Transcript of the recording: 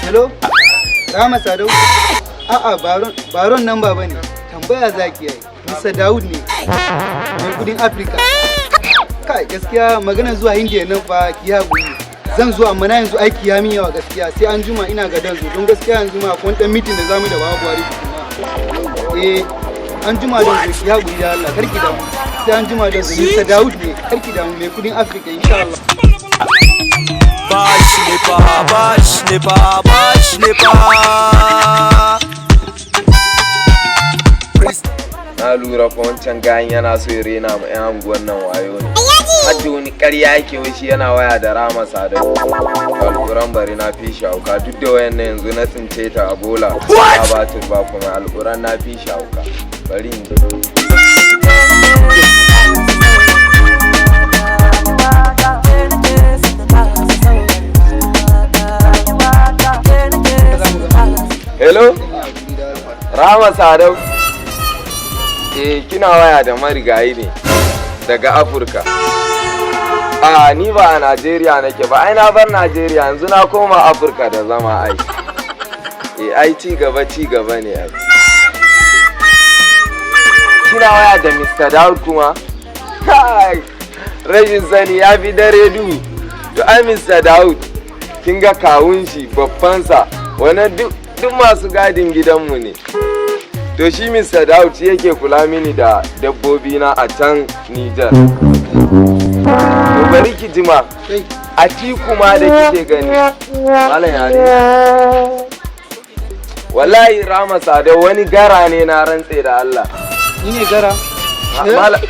Hello? Rama Sadau? A'a, Baron nan ba bane. Tambaya zaki yi. Mr. Daud ne. Mai kudin Africa. Kai, gaskiya magana zuwa India nan fa ki haƙuri. Zan zo amma na yanzu aiki ya min yawa gaskiya. Sai an juma ina ga dan zo. Don gaskiya yanzu ma akwai dan meeting da zamu da Baba Buhari kuma. An juma dan zo ki haƙuri da Allah, karki damu. Sai an juma dan zo. Mr. Daud ne. Karki damu mai kudin Africa insha Allah. Bash ne fa. Na lura fa wancan gayan yana so ya rena ma 'yan anguwan nan wayo ne. Hadda wani ƙarya yake wai shi yana waya da Rama Sadau. Alƙuran bari na fi shauka duk da wayan nan yanzu na tsince ta a bola. Ba batir ba kuma alƙuran na fi shauka. Bari in Hello? Rama Sadau. Kina waya da marigayi ne daga Afirka. Ni ba a Najeriya nake ba, ai na bar Najeriya yanzu na koma Afirka da zama ai. Ai ci gaba ne ai. Kina waya da Mr. Daud kuma? Rashin sani ya fi dare duhu. To ai Mr. Daud kin ga kawun shi babbansa wannan duk masu gadin gidanmu ne. To shi Mr. Daud yake kula mini da dabbobi na a can Niger. To bari ki jima. A tiku ma da kike gani. Malam yare. Wallahi Rama Sadau wani gara ne na rantse da Allah. Ni ne gara? Malam.